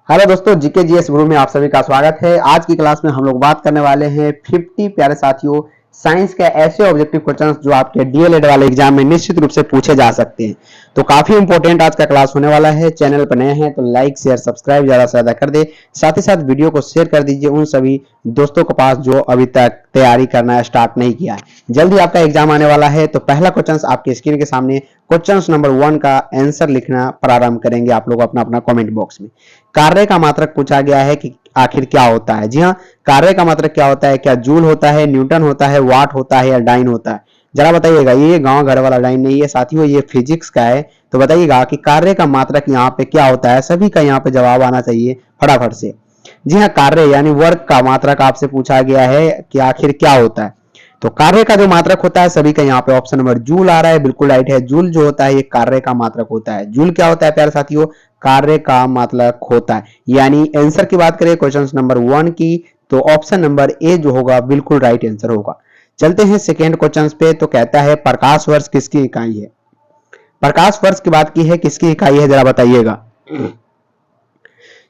Hello दोस्तों, GK GS गुरु में आप सभी का स्वागत है। आज की क्लास में हम लोग बात करने वाले हैं 50 प्यारे साथियों साइंस के ऐसे ऑब्जेक्टिव क्वेश्चंस जो आपके डीएलएड वाले एग्जाम में निश्चित रूप से पूछे जा सकते हैं। तो काफी इंपॉर्टेंट आज का क्लास होने वाला है। चैनल पर नए हैं तो लाइक शेयर सब्सक्राइब ज्यादा से ज्यादा कर दे, साथ ही साथ वीडियो को शेयर कर दीजिए उन सभी दोस्तों के पास जो अभी तक तैयारी करना स्टार्ट नहीं किया है। जल्दी आपका एग्जाम आने वाला है। तो पहला क्वेश्चन आपके स्क्रीन के सामने, क्वेश्चन नंबर 1 का आंसर लिखना प्रारंभ करेंगे आप लोग अपना अपना कमेंट बॉक्स में। कार्य का मात्रक पूछा गया है कि आखिर क्या होता है। जी हाँ, कार्य का मात्रक क्या होता है? क्या जूल होता है, न्यूटन होता है, वाट होता है या डाइन होता है? जरा बताइएगा। ये गांव घर वाला डाइन नहीं है साथियों, ये फिजिक्स का है। तो बताइएगा कि कार्य का मात्रक यहाँ पे क्या होता है। सभी का यहाँ पे जवाब आना चाहिए फटाफट से। जी हाँ, कार्य यानी वर्क का मात्रक आपसे पूछा गया है कि आखिर क्या होता है। तो कार्य का जो मात्रक होता है सभी का यहाँ पे ऑप्शन नंबर जूल आ रहा है, बिल्कुल राइट है। जूल जो होता है ये कार्य का मात्रक होता है। जूल क्या होता है प्यारे साथियों? कार्य का मात्रक होता है। यानी आंसर की बात करें क्वेश्चन नंबर 1 की, तो ऑप्शन नंबर ए जो होगा बिल्कुल राइट आंसर होगा। चलते हैं सेकेंड क्वेश्चन पे। तो कहता है प्रकाश वर्ष किसकी इकाई है? प्रकाश वर्ष की बात की है, किसकी इकाई है जरा बताइएगा।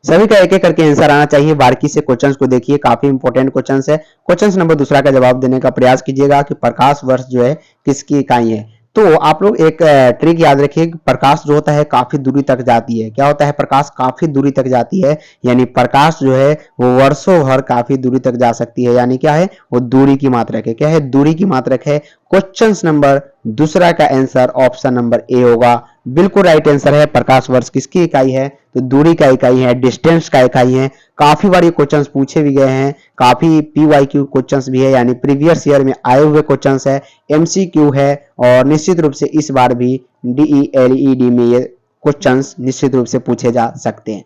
सभी का एक एक करके आंसर आना चाहिए। बारीकी से क्वेश्चंस को देखिए, काफी इंपॉर्टेंट क्वेश्चंस है। क्वेश्चन नंबर दूसरा का जवाब देने का प्रयास कीजिएगा कि प्रकाश वर्ष जो है किसकी इकाई है। तो आप लोग एक ट्रिक याद रखिए, प्रकाश जो होता है काफी दूरी तक जाती है। क्या होता है? प्रकाश काफी दूरी तक जाती है, यानी प्रकाश जो है वो वर्षों भर काफी दूरी तक जा सकती है। यानी क्या है? वो दूरी की मात्रक है। क्या है? दूरी की मात्रक है। क्वेश्चन नंबर दूसरा का आंसर ऑप्शन नंबर ए होगा, बिल्कुल राइट आंसर है। प्रकाश वर्ष किसकी इकाई है? तो दूरी का इकाई है, डिस्टेंस का इकाई है। काफी बार ये क्वेश्चंस पूछे भी गए हैं, काफी पीवाईक्यू क्वेश्चंस भी है, यानी प्रीवियस ईयर में आए हुए क्वेश्चंस है, एमसीक्यू है, और निश्चित रूप से इस बार भी डीईएलईडी में ये क्वेश्चंस निश्चित रूप से पूछे जा सकते हैं।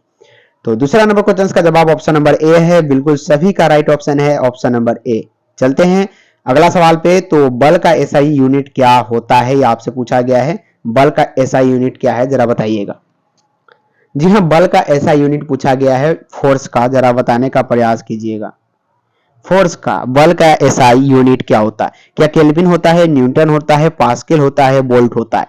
तो दूसरा नंबर क्वेश्चन का जवाब ऑप्शन नंबर ए है, बिल्कुल सभी का राइट ऑप्शन है ऑप्शन नंबर ए। चलते हैं अगला सवाल पे। तो बल का एसआई यूनिट क्या होता है, ये आपसे पूछा गया है। बल का एसआई यूनिट क्या है जरा बताइएगा। जी हाँ, बल का ऐसा यूनिट पूछा गया है फोर्स का, जरा बताने का प्रयास कीजिएगा। फोर्स का, बल का एसआई यूनिट क्या होता है? क्या केल्विन होता है, न्यूटन होता है, पास्कल होता है, वोल्ट होता है?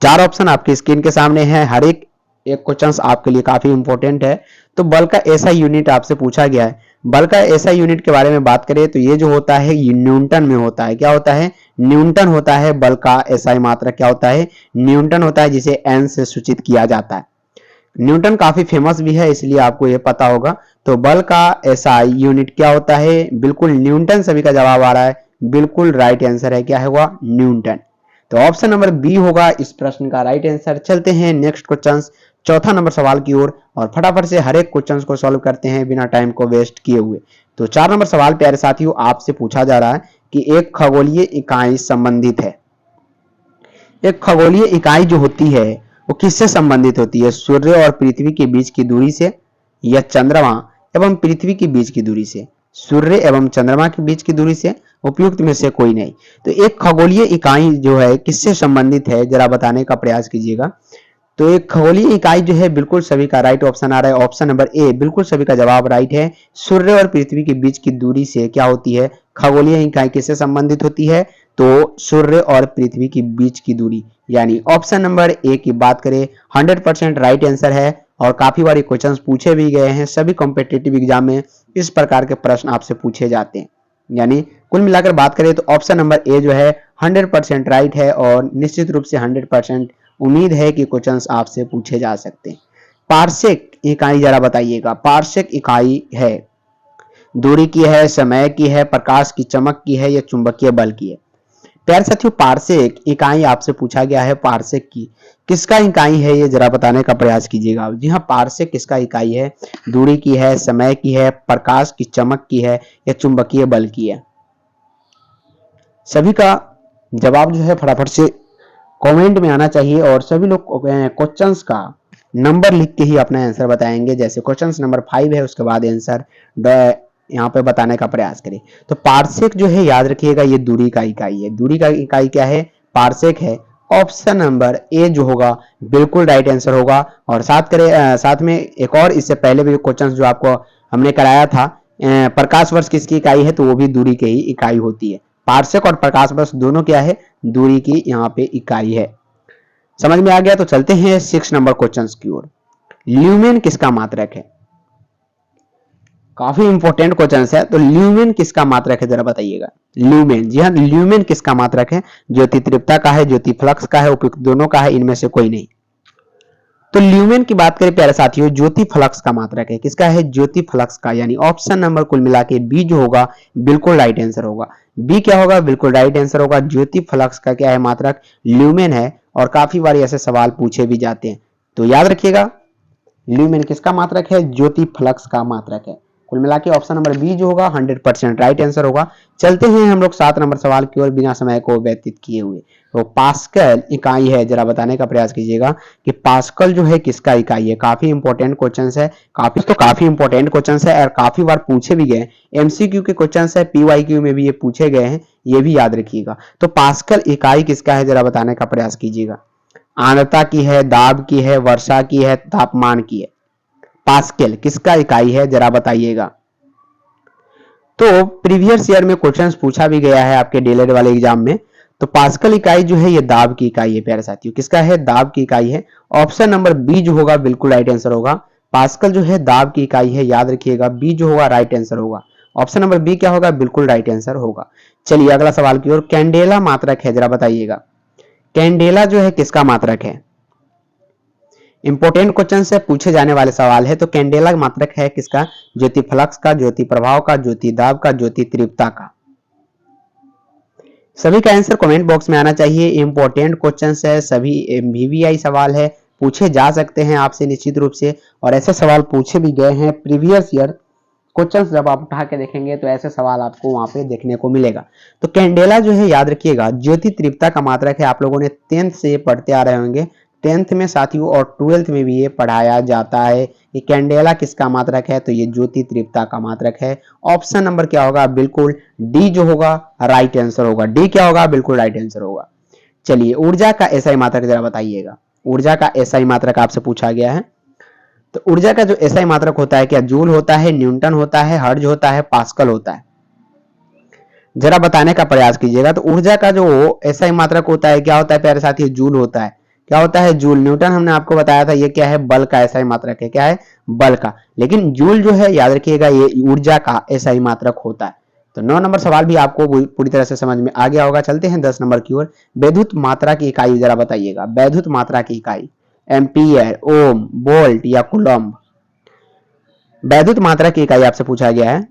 चार ऑप्शन आपकी स्क्रीन के सामने है। हर एक क्वेश्चन आपके लिए काफी इंपॉर्टेंट है। तो बल का ऐसा यूनिट आपसे पूछा गया है। बल का ऐसा यूनिट के बारे में बात करें तो ये जो होता है ये न्यूटन में होता है। क्या होता है? न्यूटन होता है। बल का एसआई मात्रक क्या होता है? न्यूटन होता है, जिसे एन से सूचित किया जाता है। न्यूटन काफी फेमस भी है, इसलिए आपको यह पता होगा। तो बल का एसआई यूनिट क्या होता है? बिल्कुल न्यूटन। सभी का जवाब आ रहा है, बिल्कुल राइट आंसर है। क्या होगा? न्यूटन। तो ऑप्शन नंबर बी होगा इस प्रश्न का राइट आंसर। चलते हैं नेक्स्ट क्वेश्चन, चौथा नंबर सवाल की ओर, और फटाफट से हर एक क्वेश्चन को सॉल्व करते हैं बिना टाइम को वेस्ट किए हुए। तो 4 नंबर सवाल प्यारे साथियों आपसे पूछा जा रहा है कि एक खगोलीय इकाई संबंधित है। एक खगोलीय इकाई जो होती है वो किससे संबंधित होती है? सूर्य और पृथ्वी के बीच की दूरी से, या चंद्रमा एवं पृथ्वी के बीच की दूरी से? सूर्य एवं चंद्रमा के बीच की दूरी से, उपयुक्त में से कोई नहीं। तो एक खगोलीय इकाई जो है किससे संबंधित है जरा बताने का प्रयास कीजिएगा। तो एक खगोलीय इकाई जो है बिल्कुल सभी का राइट ऑप्शन आ रहा है ऑप्शन नंबर ए, बिल्कुल सभी का जवाब राइट है। सूर्य और पृथ्वी के बीच की दूरी से क्या होती है? खगोलीय इकाई किससे संबंधित होती है? तो सूर्य और पृथ्वी के बीच की दूरी, यानी ऑप्शन नंबर ए की बात करें 100% राइट आंसर है। और काफी बार क्वेश्चंस पूछे भी गए हैं, सभी कॉम्पिटिटिव एग्जाम में इस प्रकार के प्रश्न आपसे पूछे जाते हैं। यानी कुल मिलाकर बात करें तो ऑप्शन नंबर ए जो है 100% राइट है, और निश्चित रूप से 100% उम्मीद है कि क्वेश्चंस आपसे पूछे जा सकते हैं। पार्सेक इकाई जरा बताइएगा। पार्सेक इकाई है, दूरी की है, समय की है, प्रकाश की चमक की है, या चुंबकीय बल की है? प्यारे साथियों, पार्सेक इकाई आपसे पूछा गया है। पार्सेक की किसका इकाई है ये जरा बताने का प्रयास कीजिएगा। जी हाँ, पार्सेक किसका इकाई है? दूरी की है, समय की है, प्रकाश की चमक की है, या चुंबकीय बल की है? सभी का जवाब जो है फटाफट से कमेंट में आना चाहिए, और सभी लोग क्वेश्चंस का नंबर लिख के ही अपना आंसर बताएंगे। जैसे क्वेश्चन नंबर 5 है, उसके बाद आंसर यहाँ पे बताने का प्रयास करें। तो पार्सेक जो है याद रखिएगा, ये दूरी का इकाई है। दूरी का इकाई क्या है? पार्सेक है। ऑप्शन नंबर ए जो होगा बिल्कुल राइट आंसर होगा। और साथ में एक और इससे पहले भी क्वेश्चन जो आपको हमने कराया था, प्रकाश वर्ष किसकी इकाई है? तो वो भी दूरी की ही इकाई होती है। पार्सेक और प्रकाश वर्ष दोनों क्या है? दूरी की यहाँ पे इकाई है। समझ में आ गया? तो चलते हैं 6 नंबर क्वेश्चन की ओर। ल्यूमेन किसका मात्रक है? काफी इंपॉर्टेंट क्वेश्चन है। तो ल्यूमेन किसका मात्रक है जरा बताइएगा। ल्यूमेन, जी हाँ, ल्यूमेन किसका मात्रक है? ज्योति तीव्रता का है, ज्योति फ्लक्स का है, उपयुक्त दोनों का है, इनमें से कोई नहीं। तो ल्यूमेन की बात करें प्यारे साथियों, ज्योति फ्लक्स का मात्रक है। किसका है? ज्योति फ्लक्स का, यानी ऑप्शन नंबर कुल मिला के बी जो होगा बिल्कुल राइट आंसर होगा। बी क्या होगा? बिल्कुल राइट आंसर होगा। ज्योति फ्लक्स का क्या है मात्रक? ल्यूमेन है। और काफी बार ऐसे सवाल पूछे भी जाते हैं, तो याद रखिएगा ल्यूमेन किसका मात्रक है? ज्योति फ्लक्स का मात्रक है। कुल मिला के ऑप्शन नंबर बी जो होगा 100% राइट आंसर होगा। चलते हैं हम लोग 7 नंबर सवाल की ओर बिना समय को व्यतीत किए हुए। तो पास्कल इकाई है, जरा बताने का प्रयास कीजिएगा कि पास्कल जो है किसका इकाई है। काफी इंपॉर्टेंट क्वेश्चन है, काफी इंपॉर्टेंट क्वेश्चन है और काफी बार पूछे भी गए। एमसीक्यू के क्वेश्चन है, पीवाईक्यू में भी ये पूछे गए हैं, ये भी याद रखिएगा। तो पास्कल इकाई किसका है जरा बताने का प्रयास कीजिएगा। आर्द्रता की है, दाब की है, वर्षा की है, तापमान की है। पास्कल किसका इकाई है जरा बताइएगा। तो प्रीवियस ईयर में क्वेश्चंस पूछा भी गया है आपके डीएलएड वाले एग्जाम में। तो पास्कल इकाई जो है ये दाब की इकाई है प्यारे साथियों। किसका है? दाब की इकाई है। ऑप्शन नंबर बी जो होगा बिल्कुल राइट आंसर होगा। पास्कल जो है दाब की इकाई है, याद रखिएगा बी जो होगा राइट आंसर होगा। ऑप्शन नंबर बी क्या होगा? बिल्कुल राइट आंसर होगा। चलिए अगला सवाल की ओर। कैंडेला मात्रक है, जरा बताइएगा कैंडेला जो है किसका मात्रक है। इंपॉर्टेंट क्वेश्चन से पूछे जाने वाले सवाल है। तो कैंडेला मात्रक है किसका? ज्योति फ्लक्स का, ज्योति प्रभाव का, ज्योति दाब का, ज्योति तीव्रता का। सभी का आंसर कमेंट बॉक्स में आना चाहिए। इंपॉर्टेंट क्वेश्चन है, सभी वीवीआई सवाल है, पूछे जा सकते हैं आपसे निश्चित रूप से। और ऐसे सवाल पूछे भी गए हैं प्रीवियस ईयर क्वेश्चंस, जब आप उठा के देखेंगे तो ऐसे सवाल आपको वहां पे देखने को मिलेगा। तो कैंडेला जो है याद रखिएगा ज्योति तीव्रता का मात्रक है। आप लोगों ने 10th से पढ़ते आ रहे होंगे, 10th में साथियों और 12th में भी ये पढ़ाया जाता है कि कैंडेला किसका मात्रक है। तो ये ज्योति तीव्रता का मात्रक है। ऑप्शन नंबर क्या होगा? बिल्कुल डी जो होगा राइट आंसर होगा। डी क्या होगा? बिल्कुल राइट आंसर होगा। चलिए ऊर्जा का एसआई मात्रक जरा बताइएगा। ऊर्जा का एसआई मात्रक आपसे पूछा गया है। तो ऊर्जा का जो एसआई मात्रक होता है, क्या जूल होता है, न्यूटन होता है, हर्ज होता है, पास्कल होता है? जरा बताने का प्रयास कीजिएगा। तो ऊर्जा का जो एसआई मात्रक होता है क्या होता है प्यारे साथी? जूल होता है। क्या होता है? जूल। न्यूटन हमने आपको बताया था ये क्या है? बल का एसआई मात्रक है। क्या है? बल का। लेकिन जूल जो है याद रखिएगा ये ऊर्जा का एसआई मात्रक होता है। तो 9 नंबर सवाल भी आपको पूरी तरह से समझ में आ गया होगा। चलते हैं 10 नंबर की ओर। वैद्युत मात्रा की इकाई जरा बताइएगा। वैद्युत मात्रा की इकाई एम्पियर, ओम, वोल्ट या कूलम्ब। वैद्युत मात्रा की इकाई आपसे पूछा गया है।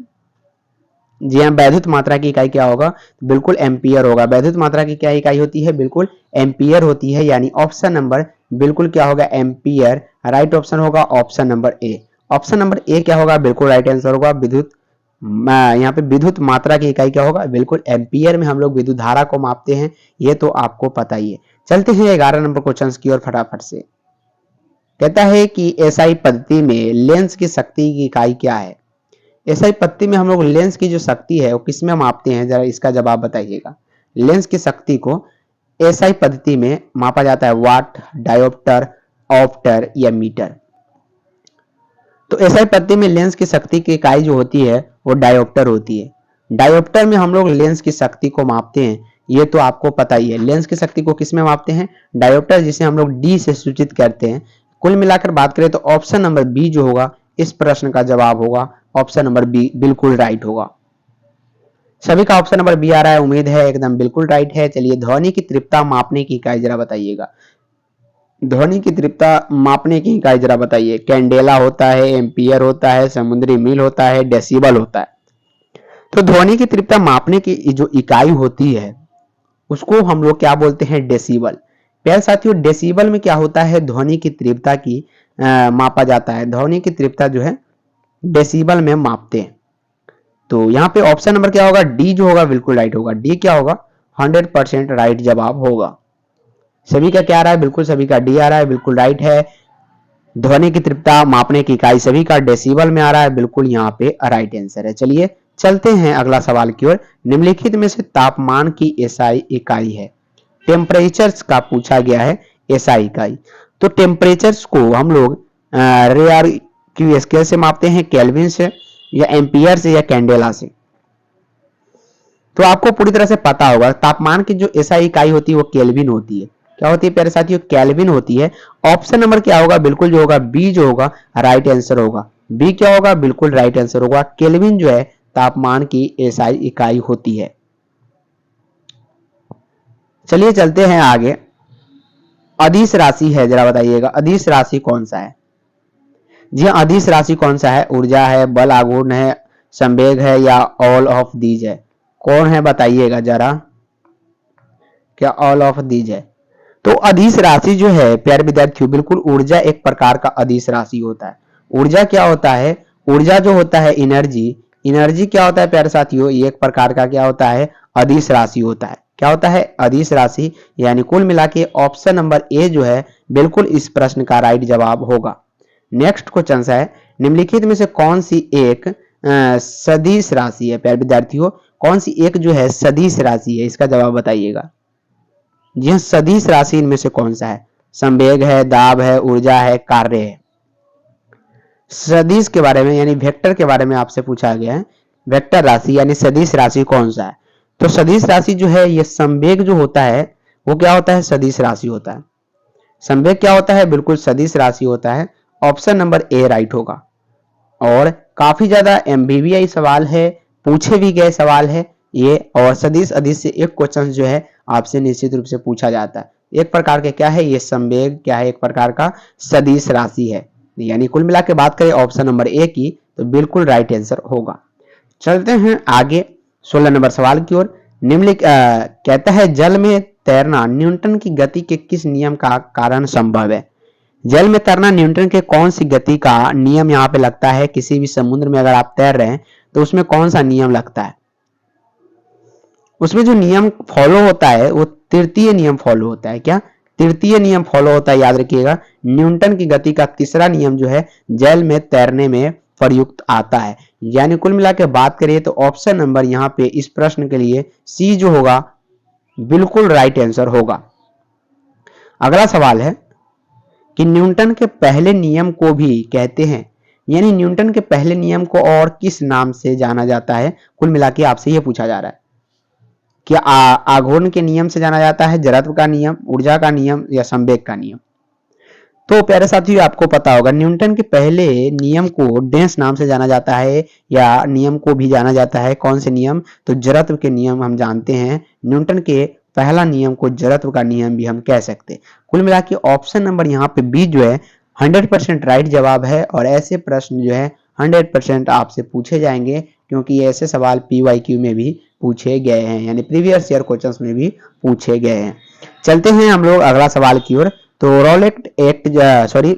जी हाँ, वैद्युत मात्रा की इकाई क्या होगा? बिल्कुल एम्पियर होगा। वैद्युत मात्रा की क्या इकाई होती है? बिल्कुल एम्पियर होती है। यानी ऑप्शन नंबर बिल्कुल क्या होगा? एम्पियर राइट ऑप्शन होगा। Option number A. Option number A क्या होगा? बिल्कुल राइट आंसर होगा। विद्युत यहाँ पे विद्युत मात्रा की इकाई क्या होगा? बिल्कुल एम्पियर में हम लोग विद्युत धारा को मापते हैं, ये तो आपको पता ही है। चलते हैं 11 नंबर क्वेश्चन की ओर फटाफट से। कहता है कि एसआई पद्धति में लेंस की शक्ति की इकाई क्या है? एसआई पद्धति में हम लोग लेंस की जो शक्ति है वो किस में मापते हैं, जरा इसका जवाब बताइएगा। लेंस की शक्ति को एसआई पद्धति में मापा जाता है वाट, डायोप्टर, ऑप्टर या मीटर। तो एसआई पद्धति में लेंस की शक्ति की इकाई जो होती है वो डायोप्टर होती है। डायोप्टर में हम लोग लेंस की शक्ति को मापते हैं, ये तो आपको पता ही है। लेंस की शक्ति को किस में मापते हैं? डायोप्टर, जिसे हम लोग डी से सूचित करते हैं। कुल मिलाकर बात करें तो ऑप्शन नंबर बी जो होगा इस प्रश्न का जवाब होगा। ऑप्शन नंबर बी बिल्कुल राइट होगा। सभी का ऑप्शन नंबर बी आ रहा है, उम्मीद है एकदम बिल्कुल राइट है। चलिए ध्वनि की तीव्रता मापने की इकाई जरा बताइएगा। ध्वनि की तीव्रता मापने की इकाई जरा बताइए। कैंडेला होता है, एम्पियर होता है, समुद्री मील होता है, डेसिबल होता है। तो ध्वनि की तीव्रता मापने की जो इकाई होती है उसको हम लोग क्या बोलते हैं? डेसिबल। प्यारे साथियों डेसिबल में क्या होता है? ध्वनि की तीव्रता की मापा जाता है। ध्वनि की तीव्रता जो है डेसिबल में मापते हैं। तो यहाँ पे ऑप्शन नंबर क्या होगा? डी जो होगा बिल्कुल राइट होगा। डी क्या होगा? 100% राइट जवाब होगा। सभी का क्या आ रहा है? बिल्कुल सभी का डी आ रहा है, बिल्कुल राइट है। ध्वनि की तीव्रता मापने की इकाई सभी का डेसिबल में आ रहा है, बिल्कुल यहाँ पे राइट आंसर है। चलिए चलते हैं अगला सवाल की ओर। निम्नलिखित में से तापमान की एसआई इकाई है। टेम्परेचर्स का पूछा गया है एसआई इकाई। तो टेम्परेचर्स को हम लोग रेयर की स्केल से मापते हैं, केल्विन से या एम्पियर से या कैंडेला से। तो आपको पूरी तरह से पता होगा तापमान की जो एसआई इकाई होती है वो केल्विन होती है। क्या होती है प्यारे साथियों? केल्विन होती है। ऑप्शन नंबर क्या होगा? बिल्कुल जो होगा बी जो होगा राइट आंसर होगा। बी क्या होगा, बिल्कुल राइट आंसर होगा। केल्विन जो है तापमान की एसआई इकाई होती है। चलिए चलते हैं आगे। अदिश राशि है, जरा बताइएगा अदिश राशि कौन सा है। जी हाँ, अदिश राशि कौन सा है, ऊर्जा है, बल आघूर्ण है, संवेग है या ऑल ऑफ दीज है, कौन है बताइएगा जरा। क्या ऑल ऑफ दीज है? तो अदिश राशि जो है प्यारे विद्यार्थियों, बिल्कुल ऊर्जा एक प्रकार का अदिश राशि होता है। ऊर्जा क्या होता है, ऊर्जा जो होता है एनर्जी, एनर्जी क्या होता है प्यारे साथियों, ये एक प्रकार का क्या होता है, अदिश राशि होता है। क्या होता है, अदिश राशि। यानी कुल मिला के ऑप्शन नंबर ए जो है बिल्कुल इस प्रश्न का राइट जवाब होगा। नेक्स्ट क्वेश्चन है, निम्नलिखित में से कौन सी एक सदिश राशि है प्यारे विद्यार्थियों, कौन सी एक जो है सदिश राशि है, इसका जवाब बताइएगा। जी हाँ, सदिश राशि इनमें से कौन सा है, संवेग है, दाब है, ऊर्जा है, कार्य है। सदिश के बारे में यानी वेक्टर के बारे में आपसे पूछा गया है, वेक्टर राशि यानी सदिश राशि कौन सा है। तो सदिश राशि जो है ये संवेग जो होता है वो क्या होता है, सदिश राशि होता है। संवेग क्या होता है, बिल्कुल सदिश राशि होता है। ऑप्शन नंबर ए राइट होगा। और काफी ज्यादा एमबीबीआई सवाल है, पूछे भी गए सवाल है ये, और सदिश अदिश से एक क्वेश्चन जो है आपसे निश्चित रूप से पूछा जाता है। एक प्रकार के क्या है ये संवेग, क्या है एक प्रकार का सदिश राशि है। यानी कुल मिला के बात करें ऑप्शन नंबर ए की तो बिल्कुल राइट आंसर होगा। चलते हैं आगे 16 नंबर सवाल की ओर। निम्नलिखित कहता है जल में तैरना न्यूटन की गति के किस नियम का कारण संभव है। जल में तैरना न्यूटन के कौन सी गति का नियम यहाँ पे लगता है, किसी भी समुद्र में अगर आप तैर रहे हैं तो उसमें कौन सा नियम लगता है। उसमें जो नियम फॉलो होता है वो तृतीय नियम फॉलो होता है। क्या तृतीय नियम फॉलो होता है, याद रखिएगा। न्यूटन की गति का तीसरा नियम जो है जल में तैरने में प्रयुक्त आता है। यानी कुल मिला के बात करिए तो ऑप्शन नंबर यहाँ पे इस प्रश्न के लिए सी जो होगा बिल्कुल राइट आंसर होगा। अगला सवाल है कि न्यूटन के पहले नियम को भी कहते हैं, यानी न्यूटन के पहले नियम को और किस नाम से जाना जाता है। कुल मिला के आपसे यह पूछा जा रहा है कि आघूर्ण के नियम से जाना जाता है, जड़त्व का नियम, ऊर्जा का नियम या संवेग का नियम। तो प्यारे साथियों आपको पता होगा न्यूटन के पहले नियम को डैश नाम से जाना जाता है, या नियम को भी जाना जाता है कौन से नियम, तो जड़त्व के नियम हम जानते हैं। न्यूटन के पहला नियम को जड़त्व का नियम भी हम कह सकते हैं। कुल मिला के ऑप्शन नंबर यहाँ पे बी जो है 100% राइट जवाब है। और ऐसे प्रश्न जो है 100% आपसे पूछे जाएंगे, क्योंकि ऐसे सवाल PYQ में भी पूछे गए हैं, यानी प्रीवियस ईयर क्वेश्चंस में भी पूछे गए हैं। चलते हैं हम लोग अगला सवाल की ओर। तो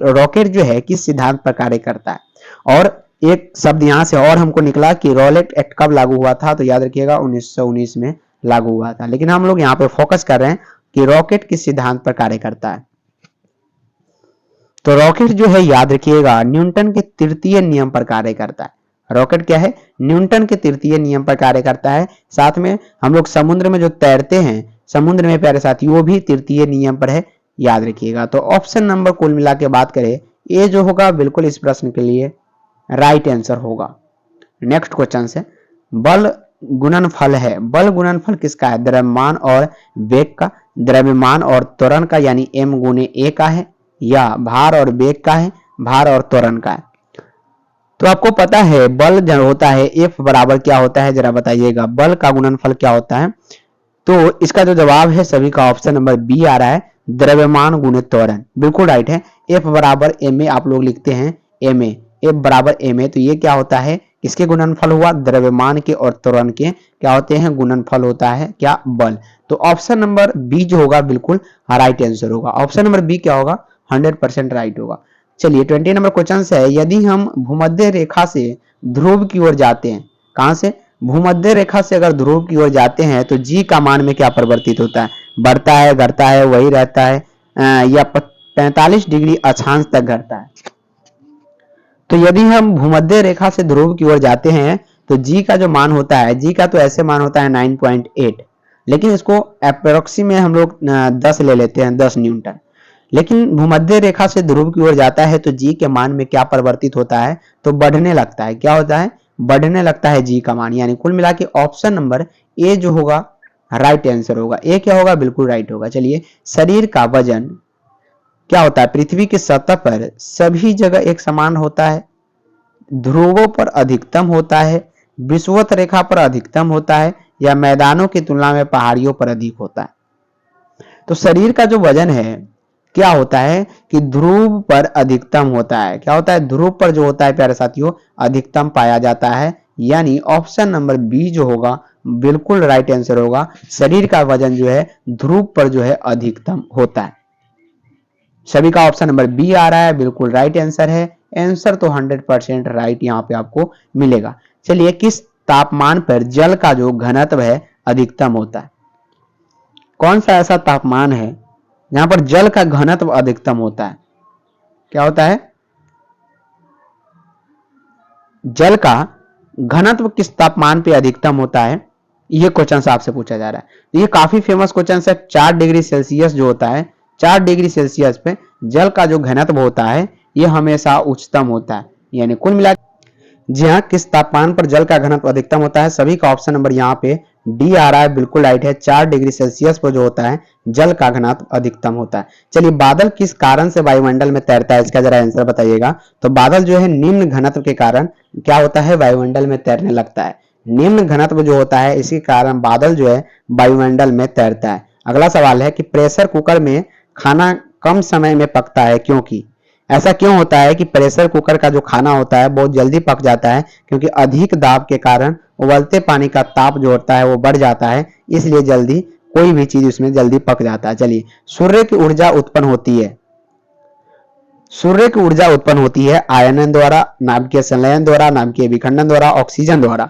रॉकेट जो है किस सिद्धांत पर कार्य करता है। और एक शब्द यहाँ से और हमको निकला कि रॉकेट एक्ट कब लागू हुआ था, तो याद रखिएगा 1919 में लागू हुआ था। लेकिन हम लोग यहाँ पे फोकस कर रहे हैं कि रॉकेट किस सिद्धांत पर कार्य करता है। तो रॉकेट जो है याद रखिएगा न्यूटन के तृतीय नियम पर कार्य करता है। रॉकेट क्या है, न्यूटन के तृतीय नियम पर कार्य करता है। साथ में हम लोग समुद्र में जो तैरते हैं, समुद्र में प्यारे साथी, वो भी तृतीय नियम पर है, याद रखिएगा। तो ऑप्शन नंबर कुल मिला के बात करें ए जो होगा बिल्कुल इस प्रश्न के लिए राइट आंसर होगा। नेक्स्ट क्वेश्चन है, बल गुणनफल है। बल गुणनफल किसका है, द्रव्यमान और वेग का, द्रव्यमान और त्वरण का यानी m गुने a का है, या भार और वेग का है, भार और त्वरण का है। तो आपको पता है बल जो होता है F बराबर क्या होता है, जरा बताइएगा बल का गुणनफल क्या होता है। तो इसका जो जवाब है सभी का ऑप्शन नंबर बी आ रहा है, द्रव्यमान गुणे त्वरण, बिल्कुल राइट है। F बराबर ma आप लोग लिखते हैं ma, F बराबर ma, तो ये क्या होता है, किसके गुणनफल हुआ, द्रव्यमान के और त्वरण के क्या होते हैं, गुणनफल होता है क्या, बल। तो ऑप्शन नंबर बी जो होगा बिल्कुल राइट आंसर होगा। ऑप्शन नंबर बी क्या होगा, 100% राइट होगा। चलिए 20 नंबर क्वेश्चन है, यदि हम भूमध्य रेखा से ध्रुव की ओर जाते हैं, कहां से, भूमध्य रेखा से अगर ध्रुव की ओर जाते हैं तो जी का मान में क्या परिवर्तित होता है, बढ़ता है, घटता है, वही रहता है, या 45 डिग्री अक्षांश तक घटता है। तो यदि हम भूमध्य रेखा से ध्रुव की ओर जाते हैं तो जी का जो मान होता है, जी का तो ऐसे मान होता है 9.8, लेकिन इसको अप्रोक्सीमेट हम लोग 10 ले लेते हैं, 10 न्यूटन। लेकिन भूमध्य रेखा से ध्रुव की ओर जाता है तो जी के मान में क्या परिवर्तित होता है, तो बढ़ने लगता है। क्या होता है, बढ़ने लगता है जी का मान। यानी कुल मिला के ऑप्शन नंबर ए जो होगा राइट आंसर होगा। ए क्या होगा, बिल्कुल राइट होगा। चलिए, शरीर का वजन क्या होता है, पृथ्वी की सतह पर सभी जगह एक समान होता है, ध्रुवों पर अधिकतम होता है, विषुवत रेखा पर अधिकतम होता है, या मैदानों की तुलना में पहाड़ियों पर अधिक होता है? तो शरीर का जो वजन है क्या होता है कि ध्रुव पर अधिकतम होता है। क्या होता है? ध्रुव पर जो होता है प्यारे साथियों अधिकतम पाया जाता है, यानी ऑप्शन नंबर बी जो होगा बिल्कुल राइट आंसर होगा। शरीर का वजन जो है ध्रुव पर जो है अधिकतम होता है। सभी का ऑप्शन नंबर बी आ रहा है, बिल्कुल राइट आंसर है। आंसर तो 100% राइट यहाँ पे आपको मिलेगा। चलिए, किस तापमान पर जल का जो घनत्व है अधिकतम होता है? कौन सा ऐसा तापमान है जहां पर जल का घनत्व अधिकतम होता है? क्या होता है? जल का घनत्व किस तापमान पे अधिकतम होता है? ये क्वेश्चन आपसे पूछा जा रहा है। ये काफी फेमस क्वेश्चन है। 4 डिग्री सेल्सियस जो होता है, 4 डिग्री सेल्सियस पे जल का जो घनत्व होता है ये हमेशा उच्चतम होता है। यानी कुल मिला, जी हाँ, किस तापमान पर जल का घनत्व अधिकतम होता है? सभी का ऑप्शन नंबर यहाँ पे डी आ रहा है, बिल्कुल राइट है। 4 डिग्री सेल्सियस पर जो होता है जल का घनत्व अधिकतम होता है। चलिए, बादल किस कारण से वायुमंडल में तैरता है? इसका जरा आंसर बताइएगा। तो बादल जो है निम्न घनत्व के कारण क्या होता है? वायुमंडल में तैरने लगता है। निम्न घनत्व जो होता है इसी कारण बादल जो है वायुमंडल में तैरता है। अगला सवाल है कि प्रेशर कुकर में खाना कम समय में पकता है, क्योंकि? ऐसा क्यों होता है कि प्रेशर कुकर का जो खाना होता है बहुत जल्दी पक जाता है? क्योंकि अधिक दाब के कारण उबलते पानी का ताप जो होता है वो बढ़ जाता है, इसलिए जल्दी कोई भी चीज उसमें जल्दी पक जाता है। चलिए, सूर्य की ऊर्जा उत्पन्न होती है, सूर्य की ऊर्जा उत्पन्न होती है आयनन द्वारा, नाभिकीय संलयन द्वारा, नाभिकीय विखंडन द्वारा, ऑक्सीजन द्वारा।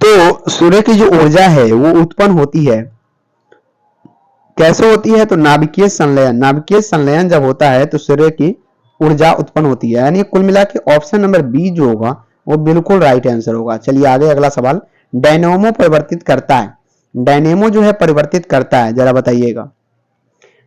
तो सूर्य की जो ऊर्जा है वो उत्पन्न होती है कैसे होती है? तो नाभिकीय संलयन, नाभिकीय संलयन जब होता है तो सूर्य की ऊर्जा उत्पन्न होती है। यानी कुल मिला के ऑप्शन नंबर बी जो होगा वो बिल्कुल राइट आंसर होगा। चलिए आगे अगला सवाल, डायनेमो परिवर्तित करता है, डायनेमो जो है परिवर्तित करता है, जरा बताइएगा।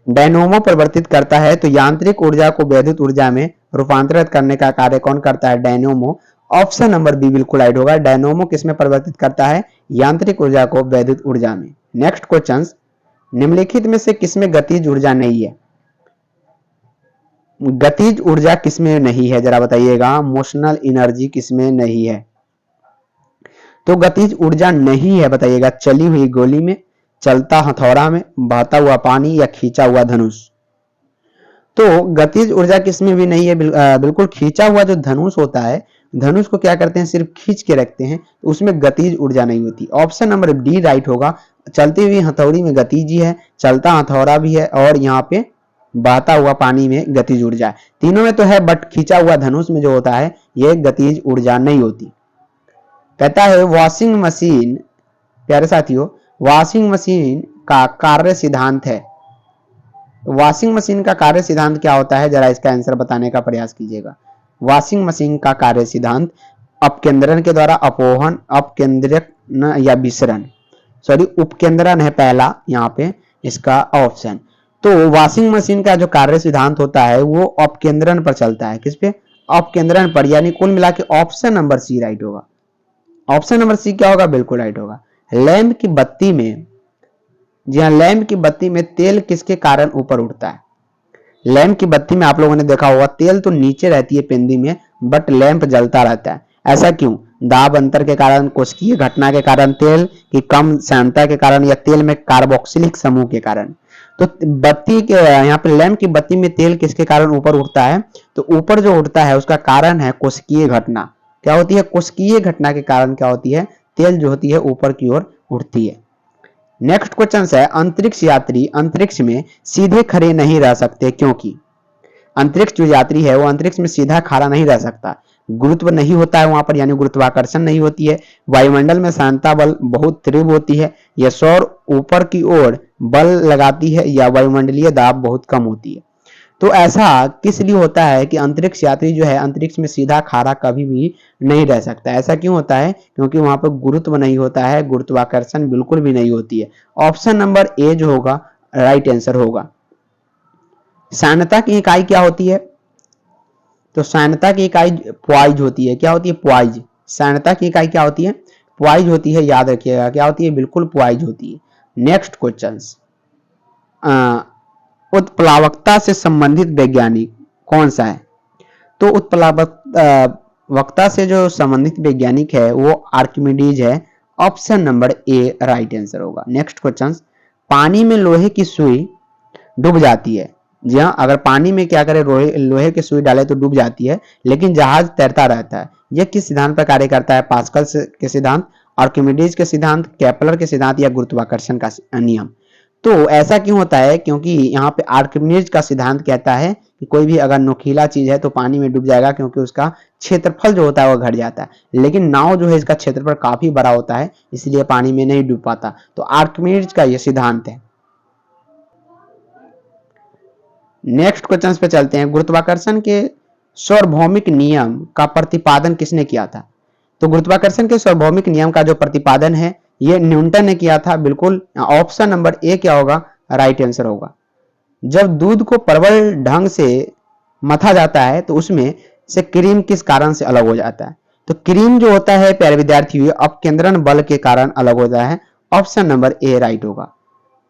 डायनेमो परिवर्तित करता है तो यांत्रिक ऊर्जा को वैद्युत ऊर्जा में रूपांतरित करने का कार्य कौन करता है? डायनेमो। ऑप्शन नंबर बी बिल्कुल राइट होगा। डायनेमो किसमें परिवर्तित करता है? यांत्रिक ऊर्जा को वैद्युत ऊर्जा में। नेक्स्ट क्वेश्चन, निम्नलिखित में से किसमें गतिज ऊर्जा नहीं है? गतिज ऊर्जा किसमें नहीं है, जरा बताइएगा। मोशनल एनर्जी किसमें नहीं है? तो गतिज ऊर्जा नहीं है, बताइएगा। चली हुई गोली में, चलता हथौड़ा में, बहता हुआ पानी, या खींचा हुआ धनुष? तो गतिज ऊर्जा किसमें भी नहीं है, बिल्कुल खींचा हुआ जो धनुष होता है, धनुष को क्या करते हैं? सिर्फ खींच के रखते हैं, तो उसमें गतिज ऊर्जा नहीं होती। ऑप्शन नंबर डी राइट होगा। चलती हुई हथौड़ी में गतिज है, चलता हथौड़ा भी है, और यहाँ पे बहता हुआ पानी में गतिज ऊर्जा है। तीनों में तो है, बट खींचा हुआ धनुष में जो होता है ये गतिज ऊर्जा नहीं होती। कहता है वॉशिंग मशीन, प्यारे साथियों, वॉशिंग मशीन का कार्य सिद्धांत है। वॉशिंग मशीन का कार्य सिद्धांत क्या होता है? जरा इसका आंसर बताने का प्रयास कीजिएगा। वॉशिंग मशीन का कार्य सिद्धांत अपकेंद्रण के द्वारा अपोहन, अपकेंद्रन या विसरण, सॉरी उपकेंद्रन है पहला यहाँ पे इसका ऑप्शन। तो वॉशिंग मशीन का जो कार्य सिद्धांत होता है वो अपकेंद्रन पर चलता है। किस पे? अपकेंद्रन पर। यानी कुल मिला के ऑप्शन नंबर सी राइट होगा। ऑप्शन नंबर सी क्या होगा? बिल्कुल राइट होगा। लैंप की बत्ती में, जी हाँ, लैंप की बत्ती में तेल किसके कारण ऊपर उठता है? लैंप की बत्ती में आप लोगों ने देखा होगा तेल तो नीचे रहती है पेंदी में, बट लैंप जलता रहता है। ऐसा क्यों? दाब अंतर के कारण, कोशिकीय घटना के कारण, तेल की कम सांद्रता के कारण, या तेल में कार्बोक्सिलिक समूह के कारण? तो बत्ती के यहाँ पे लैंप की बत्ती में तेल किसके कारण ऊपर उठता है? तो ऊपर जो उठता है उसका कारण है कोशिकीय घटना। क्या होती है? कोशिकीय घटना के कारण क्या होती है? तेल जो होती है ऊपर की ओर उठती है। नेक्स्ट क्वेश्चन है, अंतरिक्ष यात्री अंतरिक्ष में सीधे खड़े नहीं रह सकते, क्योंकि? अंतरिक्ष जो यात्री है वो अंतरिक्ष में सीधा खड़ा नहीं रह सकता। गुरुत्व नहीं होता है वहां पर, यानी गुरुत्वाकर्षण नहीं होती है। वायुमंडल में सांद्रता बल बहुत तीव्र होती है, या सौर ऊपर की ओर बल लगाती है, या वायुमंडलीय दाब बहुत कम होती है। तो ऐसा किस लिए होता है कि अंतरिक्ष यात्री जो है अंतरिक्ष में सीधा खड़ा कभी भी नहीं रह सकता? ऐसा क्यों होता है? क्योंकि वहां पर गुरुत्व नहीं होता है, गुरुत्वाकर्षण बिल्कुल भी नहीं होती है। ऑप्शन नंबर ए जो होगा राइट आंसर होगा। सांद्रता की इकाई क्या होती है? तो सांद्रता की इकाई प्वाइज होती है। क्या होती है? प्वाइज। सांद्रता की इकाई क्या होती है? प्वाइज होती है, याद रखिएगा। क्या होती है? बिल्कुल प्वाइज होती है। नेक्स्ट क्वेश्चन, उत्प्लावकता से संबंधित वैज्ञानिक कौन सा है? तो वक्ता से जो संबंधित वैज्ञानिक है वो आर्किमिडीज है। Option number A right answer होगा। नेक्स्ट क्वेश्चन, पानी में लोहे की सुई डूब जाती है। जी हाँ, अगर पानी में क्या करें, लोहे की सुई डाले तो डूब जाती है, लेकिन जहाज तैरता रहता है। यह किस सिद्धांत पर कार्य करता है? पास्कल के सिद्धांत, आर्किमिडीज के सिद्धांत, केपलर के सिद्धांत या गुरुत्वाकर्षण का नियम। तो ऐसा क्यों होता है? क्योंकि यहाँ पे आर्किमिडीज का सिद्धांत कहता है कि कोई भी अगर नुकीला चीज है तो पानी में डूब जाएगा, क्योंकि उसका क्षेत्रफल जो होता है वो घट जाता है। लेकिन नाव जो है इसका क्षेत्रफल काफी बड़ा होता है, इसलिए पानी में नहीं डूब पाता। तो आर्किमिडीज का यह सिद्धांत है। नेक्स्ट क्वेश्चन पे चलते हैं। गुरुत्वाकर्षण के सार्वभौमिक नियम का प्रतिपादन किसने किया था? तो गुरुत्वाकर्षण के सार्वभौमिक नियम का जो प्रतिपादन है ये न्यूटन ने किया था। बिल्कुल, ऑप्शन नंबर ए क्या होगा? राइट आंसर होगा। जब दूध को प्रबल ढंग से मथा जाता है तो उसमें से क्रीम किस कारण से अलग हो जाता है? तो क्रीम जो होता है प्यारे विद्यार्थी अपकेंद्रण बल के कारण अलग होता है। ऑप्शन नंबर ए राइट होगा।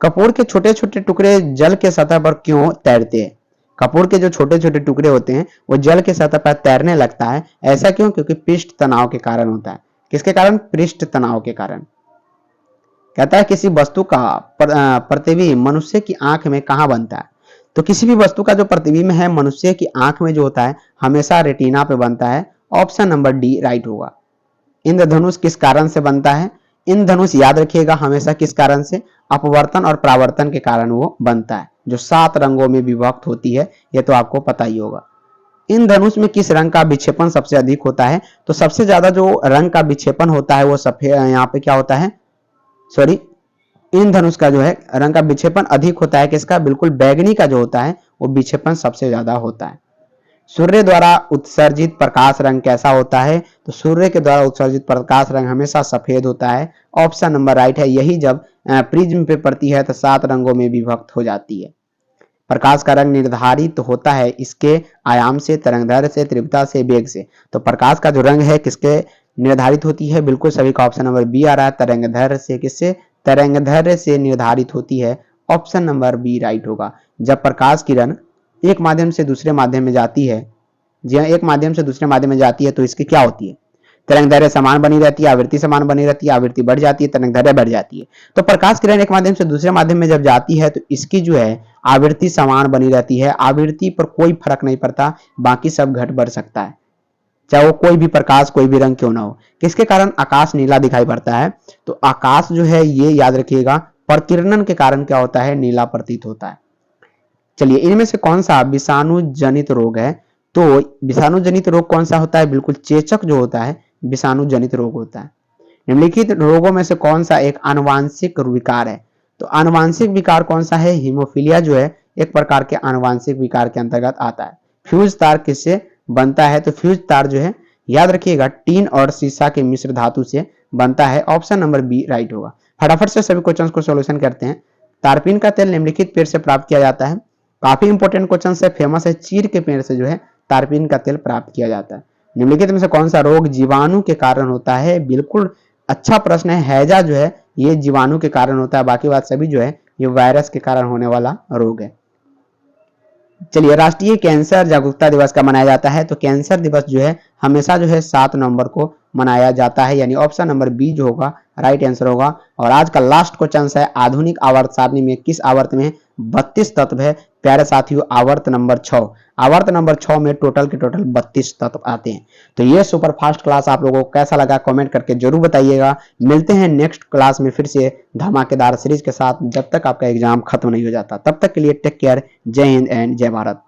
कपूर के छोटे छोटे टुकड़े जल के सतह पर क्यों तैरते हैं? कपूर के जो छोटे छोटे टुकड़े होते हैं वो जल के सतह पर तैरने लगता है। ऐसा क्यों? क्योंकि पृष्ठ तनाव के कारण होता है। किसके कारण? पृष्ठ तनाव के कारण। कहता है किसी वस्तु का प्रतिबिंब मनुष्य की आंख में कहां बनता है? तो किसी भी वस्तु का जो प्रतिबिंब है मनुष्य की आंख में जो होता है हमेशा रेटिना पे बनता है। ऑप्शन नंबर डी राइट होगा। इंद्रधनुष किस कारण से बनता है? इंद्रधनुष याद रखिएगा हमेशा किस कारण से? अपवर्तन और परावर्तन के कारण वो बनता है, जो 7 रंगों में विभक्त होती है। ये तो आपको पता ही होगा। इंद्रधनुष में किस रंग का विक्षेपण सबसे अधिक होता है? तो सबसे ज्यादा जो रंग का विक्षेपण होता है वो सफेद, यहाँ पे क्या होता है, सॉरी, इंद्रधनुष का जो है रंग का विक्षेपण अधिक होता है। किसका? बिल्कुल बैगनी का जो होता है वो विक्षेपण सबसे ज्यादा होता है। सूर्य द्वारा उत्सर्जित प्रकाश रंग कैसा होता है? तो सूर्य के द्वारा उत्सर्जित प्रकाश रंग हमेशा सफेद होता है। ऑप्शन नंबर राइट है। यही जब प्रिज्म पे पड़ती है तो 7 रंगों में विभक्त हो जाती है। प्रकाश का रंग निर्धारित होता है इसके आयाम से, तरंगदैर्घ्य से, तीव्रता से, वेग से। तो प्रकाश का जो रंग है किसके निर्धारित होती है? बिल्कुल सभी का ऑप्शन नंबर बी आ रहा है। तरंगदैर्घ्य से। किससे? तरंगदैर्घ्य से निर्धारित होती है। ऑप्शन नंबर बी राइट होगा। जब प्रकाश किरण एक माध्यम से दूसरे माध्यम में जाती है, जी हाँ, एक माध्यम से दूसरे माध्यम में जाती है तो इसकी क्या होती है? तरंगदैर्घ्य समान बनी रहती है, आवृत्ति समान बनी रहती है, आवृत्ति बढ़ जाती है, तरंगदैर्घ्य बढ़ जाती है। तो प्रकाश किरण एक माध्यम से दूसरे माध्यम में जब जाती है तो इसकी जो है आवृत्ति समान बनी रहती है। आवृत्ति पर कोई फर्क नहीं पड़ता, बाकी सब घट बढ़ सकता है, चाहे वो कोई भी प्रकाश कोई भी रंग क्यों ना हो। किसके कारण आकाश नीला दिखाई पड़ता है? तो आकाश जो है ये याद रखिएगा प्रकीर्णन के कारण क्या होता है? नीला प्रतीत होता है। चलिए, इनमें से कौन सा विषाणु जनित रोग है? तो विषाणु जनित रोग कौन सा होता है? बिल्कुल चेचक जो होता है विषाणु जनित रोग होता है। निम्नलिखित रोगों में से कौन सा एक आनुवांशिक विकार है? तो आनुवांशिक विकार कौन सा है? हीमोफीलिया जो है एक प्रकार के आनुवांशिक विकार के अंतर्गत आता है। फ्यूज तार किससे बनता है? तो फ्यूज तार जो है याद रखिएगा टीन और सीसा के मिश्र धातु से बनता है। ऑप्शन नंबर बी राइट होगा। फटाफट से सभी क्वेश्चंस को सॉल्यूशन करते हैं। तारपीन का तेल निम्नलिखित पेड़ से प्राप्त किया जाता है। काफी इंपॉर्टेंट क्वेश्चन है, फेमस है। चीड़ के पेड़ से जो है तारपीन का तेल प्राप्त किया जाता है। निम्नलिखित में से कौन सा रोग जीवाणु के कारण होता है? बिल्कुल अच्छा प्रश्न है। हैजा जो है ये जीवाणु के कारण होता है, बाकी बात सभी जो है ये वायरस के कारण होने वाला रोग है। चलिए, राष्ट्रीय कैंसर जागरूकता दिवस का मनाया जाता है? तो कैंसर दिवस जो है हमेशा जो है 7 नवंबर को मनाया जाता है, यानी ऑप्शन नंबर बी जो होगा राइट आंसर होगा। और आज का लास्ट क्वेश्चन है, आधुनिक आवर्त सारणी में किस आवर्त में 32 तत्व है? प्यारे साथियों, आवर्त नंबर 6। आवर्त नंबर 6 में टोटल के टोटल 32 तत्व आते हैं। तो ये सुपर फास्ट क्लास आप लोगों को कैसा लगा कमेंट करके जरूर बताइएगा। मिलते हैं नेक्स्ट क्लास में फिर से धमाकेदार सीरीज के साथ, जब तक आपका एग्जाम खत्म नहीं हो जाता। तब तक के लिए टेक केयर। जय हिंद एंड जय भारत।